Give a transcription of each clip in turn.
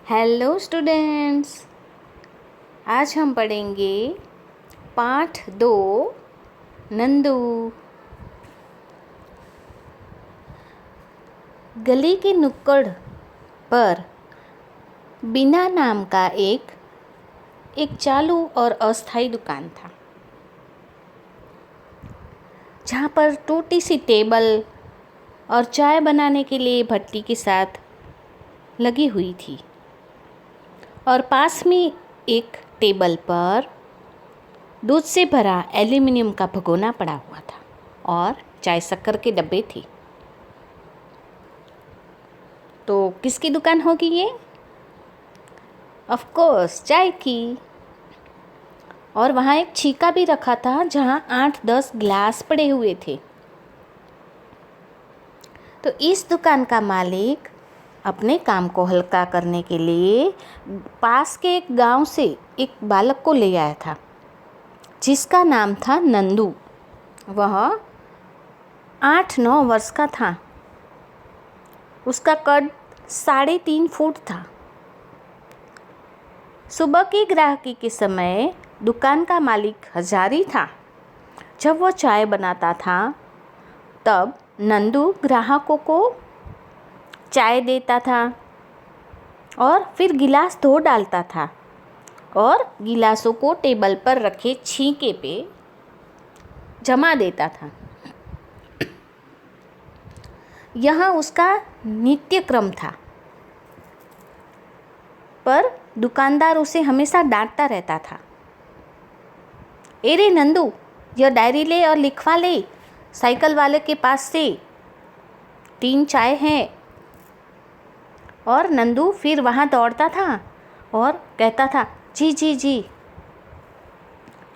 Hello students, आज हम पढ़ेंगे पाठ 2 नंदू। गली के नुक्कड़ पर बिना नाम का एक चालू और अस्थायी दुकान था, जहाँ पर टूटी सी टेबल और चाय बनाने के लिए भट्टी के साथ लगी हुई थी और पास में एक टेबल पर दूध से भरा एल्युमिनियम का भगोना पड़ा हुआ था और चाय शक्कर के डब्बे थे। तो किसकी दुकान होगी ये? ऑफ कोर्स चाय की। और वहाँ एक छीका भी रखा था जहाँ 8-10 गिलास पड़े हुए थे। तो इस दुकान का मालिक अपने काम को हल्का करने के लिए पास के एक गांव से एक बालक को ले आया था, जिसका नाम था नंदू। वह 8-9 वर्ष का था। उसका कद 3.5 फुट था। सुबह की ग्राहकी के समय दुकान का मालिक हजारी था। जब वह चाय बनाता था तब नंदू ग्राहकों को चाय देता था और फिर गिलास धो डालता था और गिलासों को टेबल पर रखे छीके पे जमा देता था। यह उसका नित्य क्रम था, पर दुकानदार उसे हमेशा डांटता रहता था। एरे नंदू, यह डायरी ले और लिखवा ले, साइकिल वाले के पास से 3 चाय हैं। और नंदू फिर वहाँ दौड़ता था और कहता था, जी जी जी।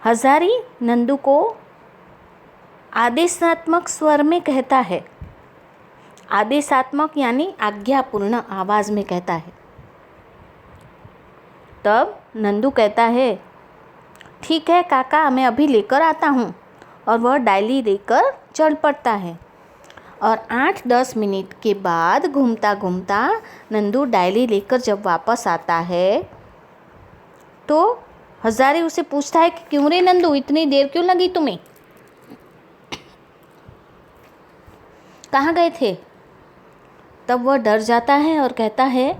हजारी नंदू को आदेशात्मक स्वर में कहता है। आदेशात्मक यानी आज्ञापूर्ण आवाज़ में कहता है। तब नंदू कहता है, ठीक है काका, मैं अभी लेकर आता हूँ। और वह डायरी लेकर चल पड़ता है। और 8-10 मिनट के बाद घूमता घूमता नंदू डायरी लेकर जब वापस आता है तो हजारी उसे पूछता है कि क्यों रे नंदू, इतनी देर क्यों लगी तुम्हें? कहाँ गए थे? तब वह डर जाता है और कहता है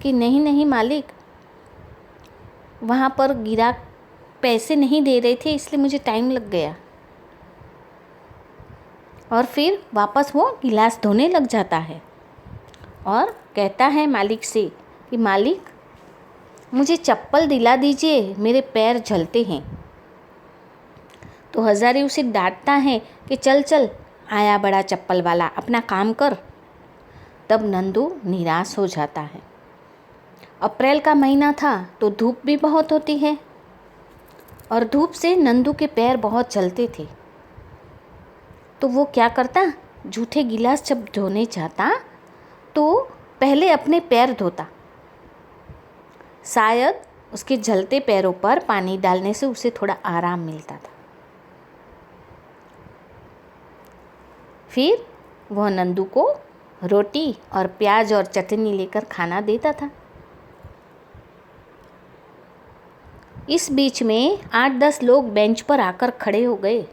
कि नहीं नहीं मालिक, वहाँ पर ग्राहक पैसे नहीं दे रहे थे, इसलिए मुझे टाइम लग गया। और फिर वापस वो गिलास धोने लग जाता है और कहता है मालिक से कि मालिक, मुझे चप्पल दिला दीजिए, मेरे पैर जलते हैं। तो हजारी उसे डांटता है कि चल चल, आया बड़ा चप्पल वाला, अपना काम कर। तब नंदू निराश हो जाता है। अप्रैल का महीना था तो धूप भी बहुत होती है और धूप से नंदू के पैर बहुत जलते थे। तो वो क्या करता, जूठे गिलास जब धोने जाता तो पहले अपने पैर धोता। शायद उसके जलते पैरों पर पानी डालने से उसे थोड़ा आराम मिलता था। फिर वह नंदू को रोटी और प्याज और चटनी लेकर खाना देता था। इस बीच में 8-10 लोग बेंच पर आकर खड़े हो गए।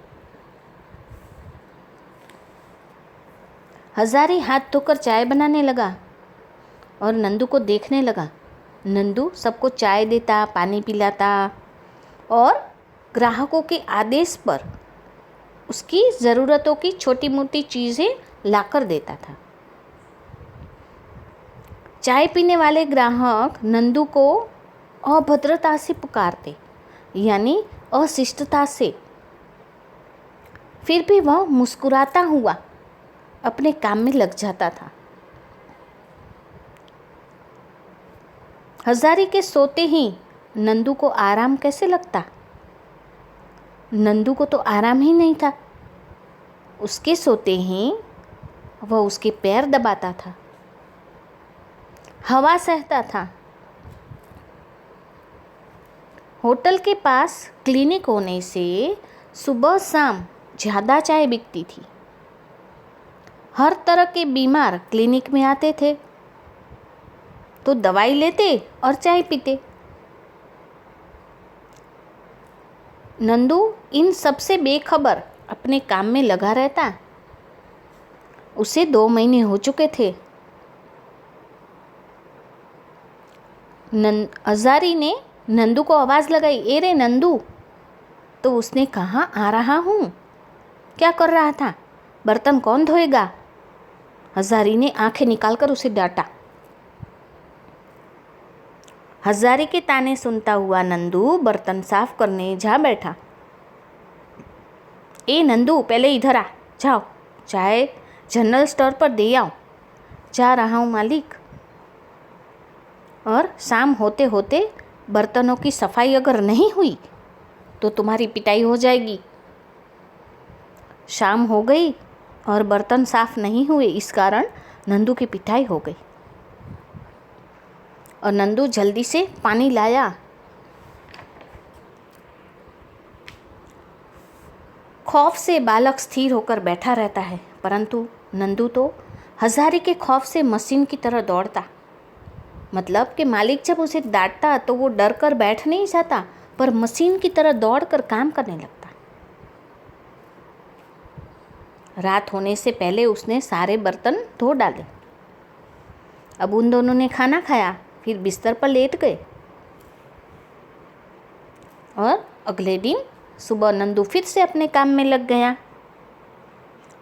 हजारी हाथ धोकर चाय बनाने लगा और नंदू को देखने लगा। नंदू सबको चाय देता, पानी पिलाता और ग्राहकों के आदेश पर उसकी ज़रूरतों की छोटी मोटी चीज़ें लाकर देता था। चाय पीने वाले ग्राहक नंदू को अभद्रता से पुकारते, यानी अशिष्टता से। फिर भी वह मुस्कुराता हुआ अपने काम में लग जाता था। हजारी के सोते ही नंदू को आराम कैसे लगता? नंदू को तो आराम ही नहीं था। उसके सोते ही वह उसके पैर दबाता था, हवा सहता था। होटल के पास क्लिनिक होने से सुबह शाम ज़्यादा चाय बिकती थी। हर तरह के बीमार क्लिनिक में आते थे। तो दवाई लेते और चाय पीते। नंदू इन सब से बेखबर अपने काम में लगा रहता। उसे 2 महीने हो चुके थे। हजारी ने नंदू को आवाज़ लगाई, ए रे नंदू। तो उसने कहा, आ रहा हूँ। क्या कर रहा था? बर्तन कौन धोएगा? हजारी ने आंखें निकालकर उसे डांटा। हजारी के ताने सुनता हुआ नंदू बर्तन साफ करने जा बैठा। ए नंदू, पहले इधर आ, जाओ चाय जनरल स्टोर पर दे आओ। जा रहा हूँ मालिक। और शाम होते होते बर्तनों की सफाई अगर नहीं हुई तो तुम्हारी पिटाई हो जाएगी। शाम हो गई और बर्तन साफ नहीं हुए, इस कारण नंदू की पिटाई हो गई। और नंदू जल्दी से पानी लाया। खौफ से बालक स्थिर होकर बैठा रहता है, परंतु नंदू तो हजारी के खौफ से मशीन की तरह दौड़ता। मतलब कि मालिक जब उसे डांटता तो वो डर कर बैठ नहीं जाता, पर मशीन की तरह दौड़कर काम करने लगता। रात होने से पहले उसने सारे बर्तन धो डाले। अब उन दोनों ने खाना खाया, फिर बिस्तर पर लेट गए। और अगले दिन सुबह नंदू फिर से अपने काम में लग गया।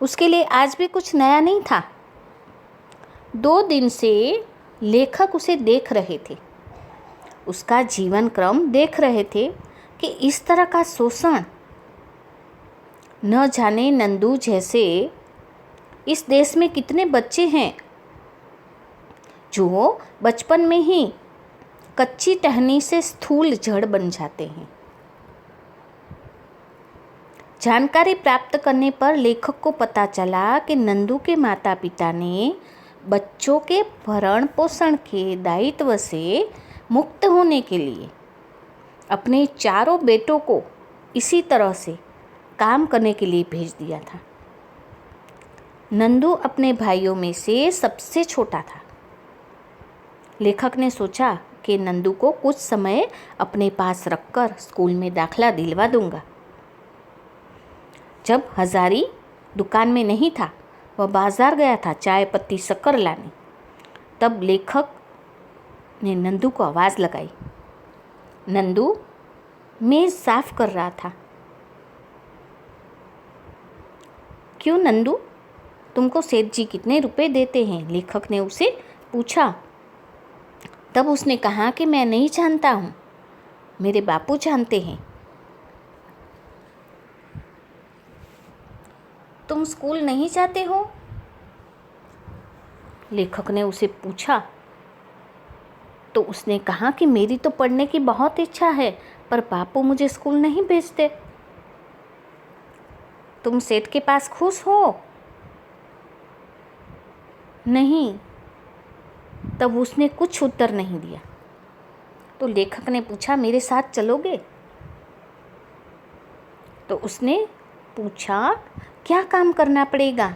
उसके लिए आज भी कुछ नया नहीं था। 2 दिन से लेखक उसे देख रहे थे, उसका जीवन क्रम देख रहे थे कि इस तरह का शोषण न जाने नंदू जैसे इस देश में कितने बच्चे हैं जो बचपन में ही कच्ची टहनी से स्थूल जड़ बन जाते हैं। जानकारी प्राप्त करने पर लेखक को पता चला कि नंदू के माता पिता ने बच्चों के भरण पोषण के दायित्व से मुक्त होने के लिए अपने 4 बेटों को इसी तरह से काम करने के लिए भेज दिया था। नंदू अपने भाइयों में से सबसे छोटा था। लेखक ने सोचा कि नंदू को कुछ समय अपने पास रखकर स्कूल में दाखला दिलवा दूंगा। जब हजारी दुकान में नहीं था, वह बाजार गया था चाय पत्ती शक्कर लाने, तब लेखक ने नंदू को आवाज़ लगाई। नंदू मेज़ साफ कर रहा था। क्यों नंदू, तुमको सेठ जी कितने रुपए देते हैं? लेखक ने उसे पूछा। तब उसने कहा कि मैं नहीं जानता हूँ, मेरे बापू जानते हैं। तुम स्कूल नहीं जाते हो? लेखक ने उसे पूछा। तो उसने कहा कि मेरी तो पढ़ने की बहुत इच्छा है, पर बापू मुझे स्कूल नहीं भेजते। तुम सेठ के पास खुश हो? नहीं। तब उसने कुछ उत्तर नहीं दिया। तो लेखक ने पूछा, मेरे साथ चलोगे? तो उसने पूछा, क्या काम करना पड़ेगा?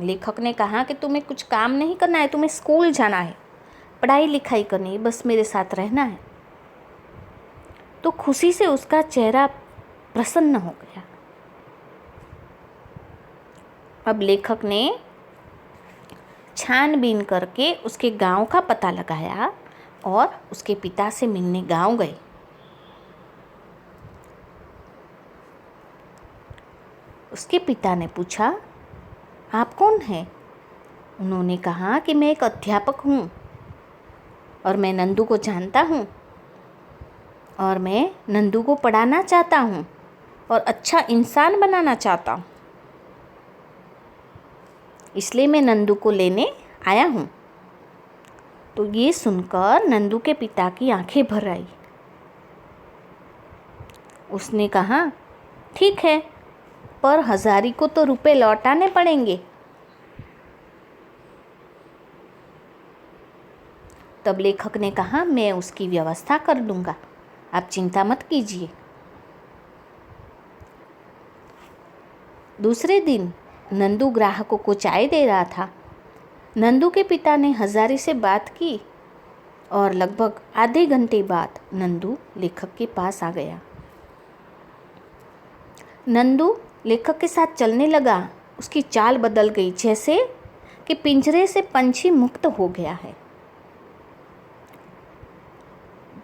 लेखक ने कहा कि तुम्हें कुछ काम नहीं करना है, तुम्हें स्कूल जाना है, पढ़ाई लिखाई करनी है, बस मेरे साथ रहना है। तो खुशी से उसका चेहरा प्रसन्न हो गया। अब लेखक ने छानबीन करके उसके गांव का पता लगाया और उसके पिता से मिलने गांव गए। उसके पिता ने पूछा, आप कौन हैं? उन्होंने कहा कि मैं एक अध्यापक हूँ और मैं नंदू को जानता हूँ और मैं नंदू को पढ़ाना चाहता हूँ और अच्छा इंसान बनाना चाहता हूँ, इसलिए मैं नंदू को लेने आया हूँ। तो ये सुनकर नंदू के पिता की आंखें भर आई। उसने कहा, ठीक है, पर हजारी को तो रुपए लौटाने पड़ेंगे। तब लेखक ने कहा, मैं उसकी व्यवस्था कर दूंगा, आप चिंता मत कीजिए। दूसरे दिन नंदू ग्राहकों को चाय दे रहा था। नंदू के पिता ने हजारी से बात की और लगभग आधे घंटे बाद नंदू लेखक के पास आ गया। नंदू लेखक के साथ चलने लगा। उसकी चाल बदल गई, जैसे कि पिंजरे से पंछी मुक्त हो गया है।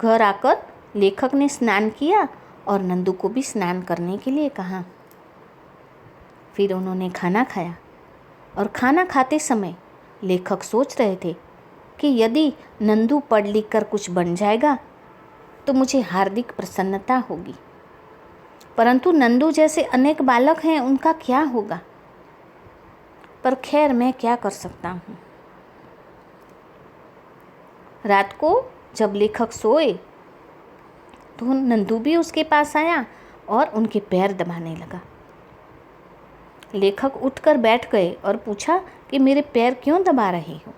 घर आकर लेखक ने स्नान किया और नंदू को भी स्नान करने के लिए कहा। फिर उन्होंने खाना खाया और खाना खाते समय लेखक सोच रहे थे कि यदि नंदू पढ़ लिख कर कुछ बन जाएगा तो मुझे हार्दिक प्रसन्नता होगी, परंतु नंदू जैसे अनेक बालक हैं, उनका क्या होगा। पर खैर, मैं क्या कर सकता हूँ। रात को जब लेखक सोए तो नंदू भी उसके पास आया और उनके पैर दबाने लगा। लेखक उठकर बैठ गए और पूछा कि मेरे पैर क्यों दबा रहे हो।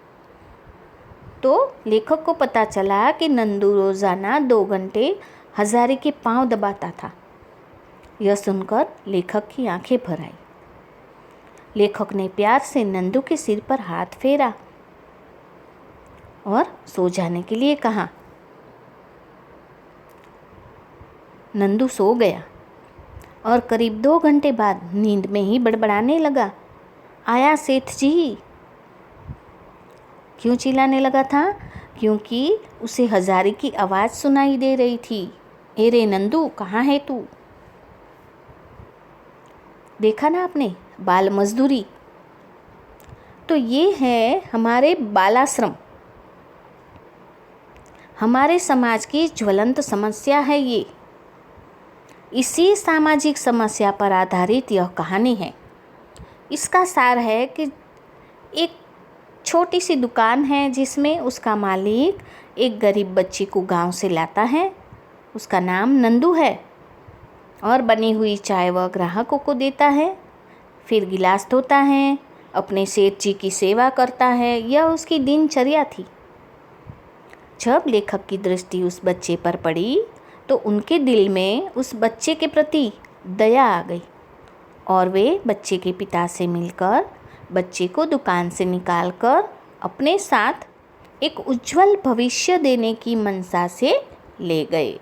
तो लेखक को पता चला कि नंदू रोज़ाना 2 घंटे हजारी के पांव दबाता था। यह सुनकर लेखक की आंखें भर आई। लेखक ने प्यार से नंदू के सिर पर हाथ फेरा और सो जाने के लिए कहा। नंदू सो गया और करीब 2 घंटे बाद नींद में ही बड़बड़ाने लगा, आया सेठ जी। क्यों चिल्लाने लगा था? क्योंकि उसे हजारी की आवाज़ सुनाई दे रही थी। ए रे नंदू, कहाँ है तू? देखा ना आपने, बाल मजदूरी। तो ये है हमारे बालाश्रम, हमारे समाज की ज्वलंत समस्या है ये। इसी सामाजिक समस्या पर आधारित यह कहानी है। इसका सार है कि एक छोटी सी दुकान है जिसमें उसका मालिक एक गरीब बच्ची को गांव से लाता है। उसका नाम नंदू है और बनी हुई चाय वह ग्राहकों को देता है। फिर गिलास धोता है, अपने सेठ जी की सेवा करता है। यह उसकी दिनचर्या थी। जब लेखक की दृष्टि उस बच्चे पर पड़ी तो उनके दिल में उस बच्चे के प्रति दया आ गई और वे बच्चे के पिता से मिलकर बच्चे को दुकान से निकालकर अपने साथ एक उज्जवल भविष्य देने की मंशा से ले गए।